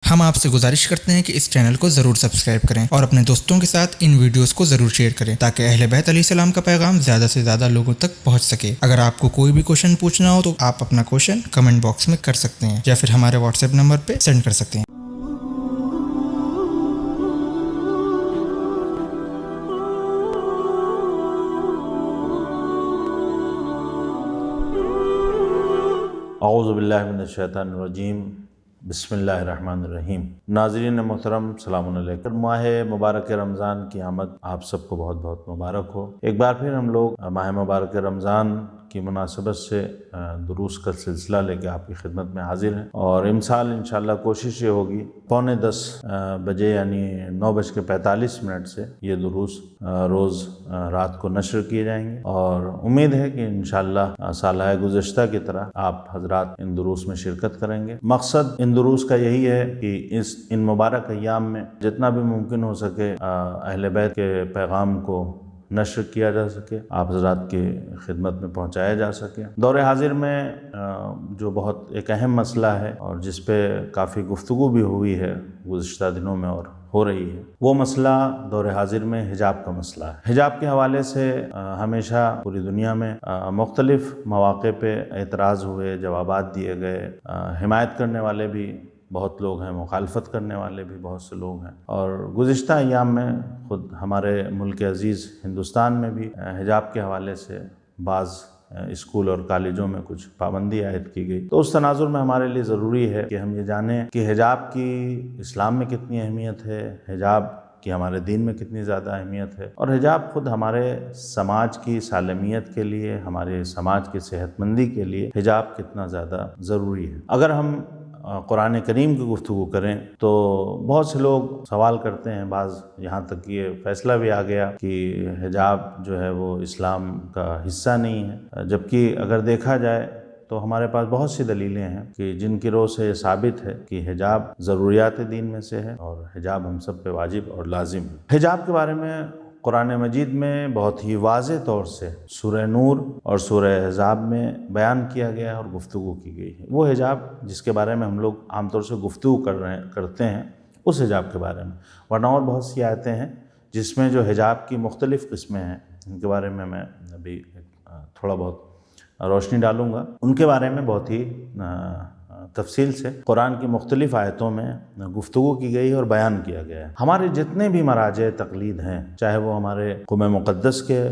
ہم آپ سے گزارش کرتے ہیں کہ اس چینل کو ضرور سبسکرائب کریں اور اپنے دوستوں کے ساتھ ان ویڈیوز کو ضرور شیئر کریں تاکہ اہل بیت علیہ السلام کا پیغام زیادہ سے زیادہ لوگوں تک پہنچ سکے۔ اگر آپ کو کوئی بھی کوشچن پوچھنا ہو تو آپ اپنا کوشچن کمنٹ باکس میں کر سکتے ہیں یا پھر ہمارے واٹس ایپ نمبر پہ سینڈ کر سکتے ہیں۔ اعوذ باللہ من الشیطان الرجیم، بسم اللہ الرحمن الرحیم۔ ناظرین محترم، السلام علیکم۔ ماہ مبارک رمضان کی آمد آپ سب کو بہت بہت مبارک ہو۔ ایک بار پھر ہم لوگ ماہ مبارک رمضان کی مناسبت سے دروس کا سلسلہ لے کے آپ کی خدمت میں حاضر ہیں، اور امسال انشاءاللہ کوشش یہ ہوگی 9:45 بجے یعنی 9:45 سے یہ دروس روز رات کو نشر کیے جائیں گے، اور امید ہے کہ انشاءاللہ سالہ گزشتہ کی طرح آپ حضرات ان دروس میں شرکت کریں گے۔ مقصد ان دروس کا یہی ہے کہ ان مبارک ایام میں جتنا بھی ممکن ہو سکے اہل بیت کے پیغام کو نشر کیا جا سکے، آپ حضرات کی خدمت میں پہنچایا جا سکے۔ دور حاضر میں جو بہت ایک اہم مسئلہ ہے اور جس پہ کافی گفتگو بھی ہوئی ہے گزشتہ دنوں میں اور ہو رہی ہے، وہ مسئلہ دور حاضر میں حجاب کا مسئلہ ہے۔ حجاب کے حوالے سے ہمیشہ پوری دنیا میں مختلف مواقع پہ اعتراض ہوئے، جوابات دیے گئے، حمایت کرنے والے بھی بہت لوگ ہیں، مخالفت کرنے والے بھی بہت سے لوگ ہیں، اور گزشتہ ایام میں خود ہمارے ملک عزیز ہندوستان میں بھی حجاب کے حوالے سے بعض اسکول اور کالجوں میں کچھ پابندی عائد کی گئی۔ تو اس تناظر میں ہمارے لیے ضروری ہے کہ ہم یہ جانیں کہ حجاب کی اسلام میں کتنی اہمیت ہے، حجاب کہ ہمارے دین میں کتنی زیادہ اہمیت ہے، اور حجاب خود ہمارے سماج کی سالمیت کے لیے، ہمارے سماج کی صحت مندی کے لیے حجاب کتنا زیادہ ضروری ہے۔ اگر ہم قرآن کریم کی گفتگو کریں تو بہت سے لوگ سوال کرتے ہیں، بعض یہاں تک یہ فیصلہ بھی آ گیا کہ حجاب جو ہے وہ اسلام کا حصہ نہیں ہے، جبکہ اگر دیکھا جائے تو ہمارے پاس بہت سی دلیلیں ہیں کہ جن کی روح سے یہ ثابت ہے کہ حجاب ضروریات دین میں سے ہے، اور حجاب ہم سب پہ واجب اور لازم ہے۔ حجاب کے بارے میں قرآن مجید میں بہت ہی واضح طور سے سورہ نور اور سورہ احزاب میں بیان کیا گیا ہے اور گفتگو کی گئی ہے۔ وہ حجاب جس کے بارے میں ہم لوگ عام طور سے گفتگو کرتے ہیں، اس حجاب کے بارے میں، ورنہ اور بہت سی آیتیں ہیں جس میں جو حجاب کی مختلف قسمیں ہیں، ان کے بارے میں ابھی تھوڑا بہت روشنی ڈالوں گا۔ ان کے بارے میں بہت ہی تفصیل سے قرآن کی مختلف آیتوں میں گفتگو کی گئی اور بیان کیا گیا ہے۔ ہمارے جتنے بھی مراجع تقلید ہیں، چاہے وہ ہمارے قم مقدس کے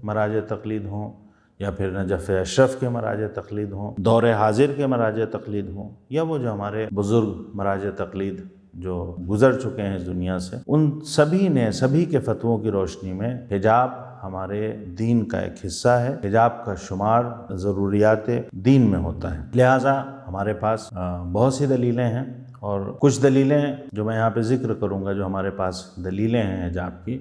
مراجع تقلید ہوں، یا پھر نجف اشرف کے مراجع تقلید ہوں، دور حاضر کے مراجع تقلید ہوں، یا وہ جو ہمارے بزرگ مراجع تقلید جو گزر چکے ہیں اس دنیا سے، ان سبھی کے فتووں کی روشنی میں حجاب ہمارے دین کا ایک حصہ ہے۔ حجاب کا شمار ضروریات دین میں ہوتا ہے، لہٰذا ہمارے پاس بہت سی دلیلیں ہیں، اور کچھ دلیلیں جو میں یہاں پہ ذکر کروں گا جو ہمارے پاس دلیلیں ہیں حجاب کی،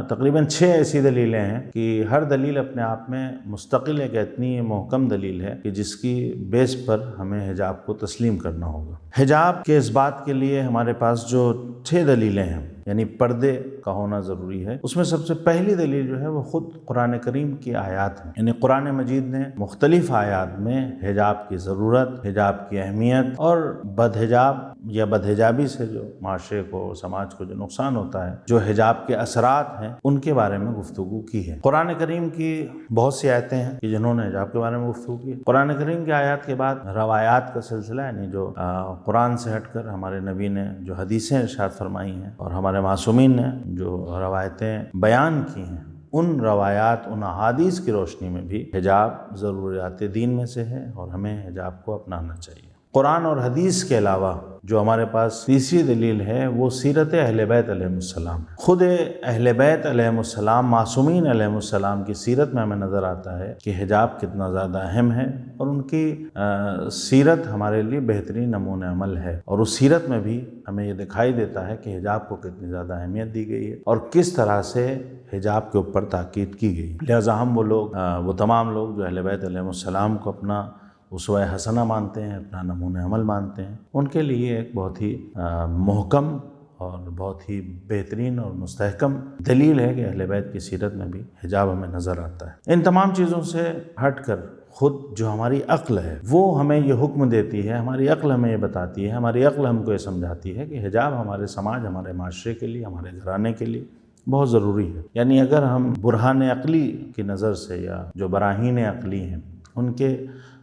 تقریباً 6 ایسی دلیلیں ہیں کہ ہر دلیل اپنے آپ میں مستقل ایک اتنی محکم دلیل ہے کہ جس کی بیس پر ہمیں حجاب کو تسلیم کرنا ہوگا۔ حجاب کے اس بات کے لیے ہمارے پاس جو 6 دلیلیں ہیں، یعنی پردے کا ہونا ضروری ہے، اس میں سب سے پہلی دلیل جو ہے وہ خود قرآن کریم کی آیات ہیں۔ یعنی قرآن مجید نے مختلف آیات میں حجاب کی ضرورت، حجاب کی اہمیت اور بدحجاب یا بدحجابی سے جو معاشرے کو، سماج کو جو نقصان ہوتا ہے، جو حجاب کے اثرات ہیں، ان کے بارے میں گفتگو کی ہے۔ قرآن کریم کی بہت سی آیتیں ہیں کہ جنہوں نے حجاب کے بارے میں گفتگو کی ہے۔ قرآن کریم کی آیات کے بعد روایات کا سلسلہ، یعنی جو قرآن سے ہٹ کر ہمارے نبی نے جو حدیثیں ارشاد فرمائی ہیں اور ہمارے معصومین نے جو روایتیں بیان کی ہیں، ان روایات، ان احادیث کی روشنی میں بھی حجاب ضروریات دین میں سے ہے اور ہمیں حجاب کو اپنانا چاہیے۔ قرآن اور حدیث کے علاوہ جو ہمارے پاس تیسری دلیل ہے وہ سیرت اہل بیت علیہ السلام ہے۔ خود اہل بیت علیہ السلام، معصومین علیہ السلام کی سیرت میں ہمیں نظر آتا ہے کہ حجاب کتنا زیادہ اہم ہے، اور ان کی سیرت ہمارے لیے بہترین نمونہ عمل ہے، اور اس سیرت میں بھی ہمیں یہ دکھائی دیتا ہے کہ حجاب کو کتنی زیادہ اہمیت دی گئی ہے اور کس طرح سے حجاب کے اوپر تاکید کی گئی۔ لہٰذا ہم وہ تمام لوگ جو اہل بیت علیہ السلام کو اپنا اسوہ حسنہ مانتے ہیں، اپنا نمونہ عمل مانتے ہیں، ان کے لیے ایک بہت ہی محکم اور بہت ہی بہترین اور مستحکم دلیل ہے کہ اہل بیت کی سیرت میں بھی حجاب ہمیں نظر آتا ہے۔ ان تمام چیزوں سے ہٹ کر خود جو ہماری عقل ہے وہ ہمیں یہ حکم دیتی ہے، ہماری عقل ہمیں یہ بتاتی ہے، ہماری عقل ہم کو یہ سمجھاتی ہے کہ حجاب ہمارے سماج، ہمارے معاشرے کے لیے، ہمارے گھرانے کے لیے بہت ضروری ہے۔ یعنی اگر ہم برہان عقلی کی نظر سے یا جو براہین عقلی ہیں ان کے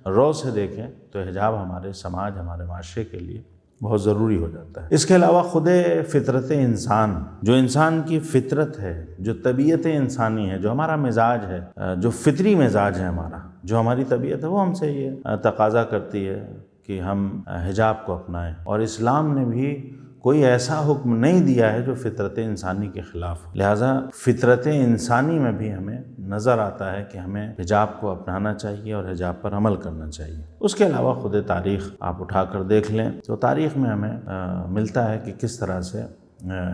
رو سے دیکھیں تو حجاب ہمارے سماج، ہمارے معاشرے کے لیے بہت ضروری ہو جاتا ہے۔ اس کے علاوہ خود فطرت انسان، جو انسان کی فطرت ہے، جو طبیعت انسانی ہے، جو ہمارا مزاج ہے، جو فطری مزاج ہے ہمارا، جو ہماری طبیعت ہے، وہ ہم سے یہ تقاضا کرتی ہے کہ ہم حجاب کو اپنائیں، اور اسلام نے بھی کوئی ایسا حکم نہیں دیا ہے جو فطرت انسانی کے خلاف ہو۔ لہٰذا فطرت انسانی میں بھی ہمیں نظر آتا ہے کہ ہمیں حجاب کو اپنانا چاہیے اور حجاب پر عمل کرنا چاہیے۔ اس کے علاوہ خود تاریخ آپ اٹھا کر دیکھ لیں تو تاریخ میں ہمیں ملتا ہے کہ کس طرح سے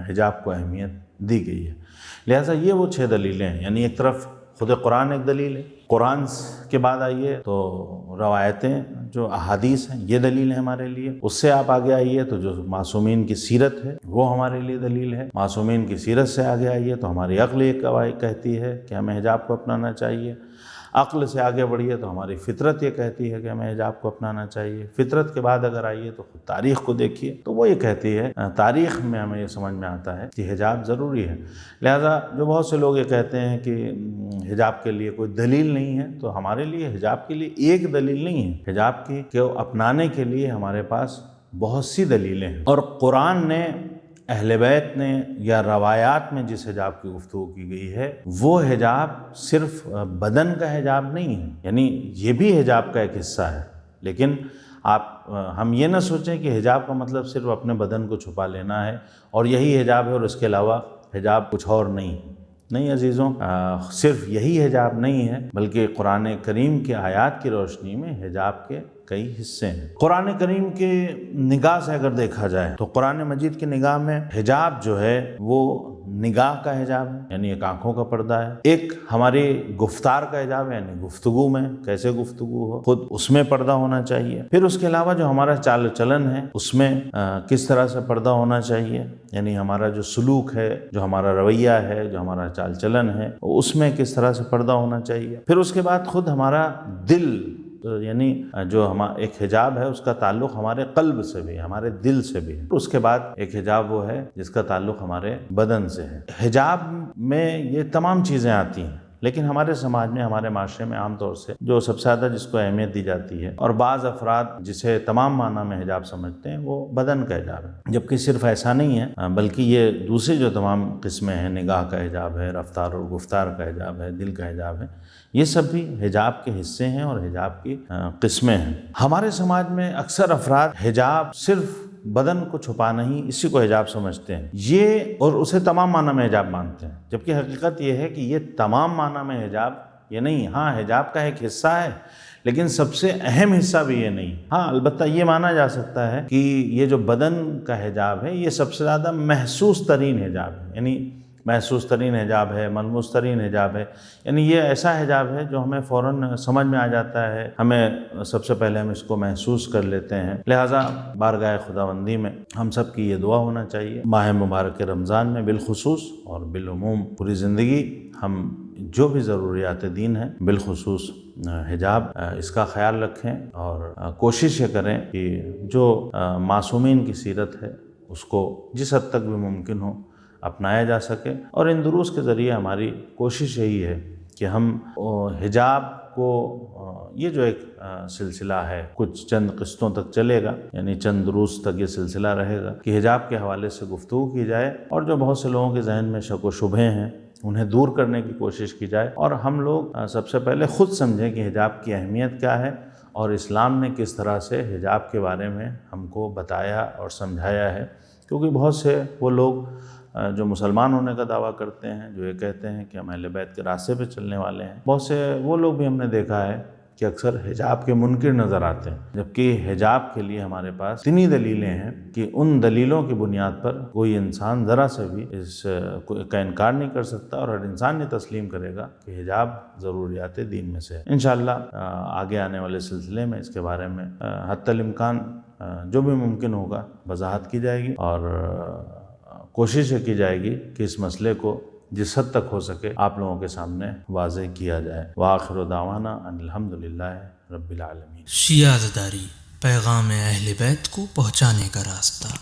حجاب کو اہمیت دی گئی ہے۔ لہٰذا یہ وہ 6 دلیلیں ہیں، یعنی ایک طرف خود قرآن ایک دلیل ہے، قرآن کے بعد آئیے تو روایتیں جو احادیث ہیں یہ دلیل ہے ہمارے لیے، اس سے آپ آگے آئیے تو جو معصومین کی سیرت ہے وہ ہمارے لیے دلیل ہے، معصومین کی سیرت سے آگے آئیے تو ہماری عقل یہ کہتی ہے کہ ہمیں حجاب کو اپنانا چاہیے، عقل سے آگے بڑھیے تو ہماری فطرت یہ کہتی ہے کہ ہمیں حجاب کو اپنانا چاہیے، فطرت کے بعد اگر آئیے تو خود تاریخ کو دیکھیے تو وہ یہ کہتی ہے، تاریخ میں ہمیں یہ سمجھ میں آتا ہے کہ حجاب ضروری ہے۔ لہٰذا جو بہت سے لوگ یہ کہتے ہیں کہ حجاب کے لیے کوئی دلیل نہیں ہے، تو ہمارے لیے حجاب کے لیے ایک دلیل نہیں ہے، حجاب کی اپنانے کے لیے ہمارے پاس بہت سی دلیلیں ہیں، اور قرآن نے، اہل بیت نے، یا روایات میں جس حجاب کی گفتگو کی گئی ہے وہ حجاب صرف بدن کا حجاب نہیں ہے، یعنی یہ بھی حجاب کا ایک حصہ ہے، لیکن ہم یہ نہ سوچیں کہ حجاب کا مطلب صرف اپنے بدن کو چھپا لینا ہے اور یہی حجاب ہے اور اس کے علاوہ حجاب کچھ اور نہیں عزیزوں، صرف یہی حجاب نہیں ہے، بلکہ قرآن کریم کی آیات کی روشنی میں حجاب کے کئی حصے ہیں۔ قرآن کریم کے نگاہ سے اگر دیکھا جائے تو قرآن مجید کی نگاہ میں حجاب جو ہے وہ نگاہ کا حجاب ہے، یعنی ایک آنکھوں کا پردہ ہے، ایک ہماری گفتار کا حجاب ہے، یعنی گفتگو میں کیسے گفتگو ہو خود اس میں پردہ ہونا چاہیے، پھر اس کے علاوہ جو ہمارا چال چلن ہے اس میں کس طرح سے پردہ ہونا چاہیے، یعنی ہمارا جو سلوک ہے، جو ہمارا رویہ ہے، جو ہمارا چال چلن ہے اس میں کس طرح سے پردہ ہونا چاہیے، پھر اس کے بعد خود ہمارا دل، یعنی جو ایک حجاب ہے اس کا تعلق ہمارے قلب سے بھی، ہمارے دل سے بھی ہے، اس کے بعد ایک حجاب وہ ہے جس کا تعلق ہمارے بدن سے ہے۔ حجاب میں یہ تمام چیزیں آتی ہیں، لیکن ہمارے سماج میں، ہمارے معاشرے میں عام طور سے جو سب سے زیادہ جس کو اہمیت دی جاتی ہے اور بعض افراد جسے تمام معنی میں حجاب سمجھتے ہیں وہ بدن کا حجاب ہے، جبکہ صرف ایسا نہیں ہے، بلکہ یہ دوسری جو تمام قسمیں ہیں، نگاہ کا حجاب ہے، رفتار اور گفتار کا حجاب ہے، دل کا حجاب ہے، یہ سب بھی حجاب کے حصے ہیں اور حجاب کی قسمیں ہیں۔ ہمارے سماج میں اکثر افراد حجاب صرف بدن کو چھپانا ہی اسی کو حجاب سمجھتے ہیں، یہ اور اسے تمام معنی میں حجاب مانتے ہیں، جبکہ حقیقت یہ ہے کہ یہ تمام معنی میں حجاب یہ نہیں، ہاں حجاب کا ایک حصہ ہے لیکن سب سے اہم حصہ بھی یہ نہیں۔ ہاں البتہ یہ مانا جا سکتا ہے کہ یہ جو بدن کا حجاب ہے یہ سب سے زیادہ محسوس ترین حجاب ہے، یعنی محسوس ترین حجاب ہے، ملموس ترین حجاب ہے، یعنی یہ ایسا حجاب ہے جو ہمیں فوراً سمجھ میں آ جاتا ہے، ہمیں سب سے پہلے ہم اس کو محسوس کر لیتے ہیں۔ لہٰذا بارگاہ خداوندی میں ہم سب کی یہ دعا ہونا چاہیے، ماہ مبارک رمضان میں بالخصوص اور بالعموم پوری زندگی ہم جو بھی ضروریات دین ہیں بالخصوص حجاب اس کا خیال رکھیں اور کوشش یہ کریں کہ جو معصومین کی سیرت ہے اس کو جس حد تک بھی ممکن ہو اپنایا جا سکے، اور ان دروس کے ذریعے ہماری کوشش یہی ہے کہ ہم حجاب کو، یہ جو ایک سلسلہ ہے کچھ چند قسطوں تک چلے گا، یعنی چند دروس تک یہ سلسلہ رہے گا کہ حجاب کے حوالے سے گفتگو کی جائے اور جو بہت سے لوگوں کے ذہن میں شک و شبہے ہیں انہیں دور کرنے کی کوشش کی جائے، اور ہم لوگ سب سے پہلے خود سمجھیں کہ حجاب کی اہمیت کیا ہے اور اسلام نے کس طرح سے حجاب کے بارے میں ہم کو بتایا اور سمجھایا ہے، کیونکہ بہت سے وہ لوگ جو مسلمان ہونے کا دعویٰ کرتے ہیں، جو یہ کہتے ہیں کہ ہم اہل بیت کے راستے پہ چلنے والے ہیں، بہت سے وہ لوگ بھی ہم نے دیکھا ہے کہ اکثر حجاب کے منکر نظر آتے ہیں، جبکہ حجاب کے لیے ہمارے پاس اتنی دلیلیں ہیں کہ ان دلیلوں کی بنیاد پر کوئی انسان ذرا سے بھی اس کا انکار نہیں کر سکتا، اور ہر انسان یہ تسلیم کرے گا کہ حجاب ضروریات دین میں سے ہے۔ انشاءاللہ آگے آنے والے سلسلے میں اس کے بارے میں حتی الامکان جو بھی ممکن ہوگا وضاحت کی جائے گی، اور کوشش کی جائے گی کہ اس مسئلے کو جس حد تک ہو سکے آپ لوگوں کے سامنے واضح کیا جائے. وآخر دعوانا ان الحمدللہ رب العالمین. شیعہ زداری، پیغام اہل بیت کو پہنچانے کا راستہ.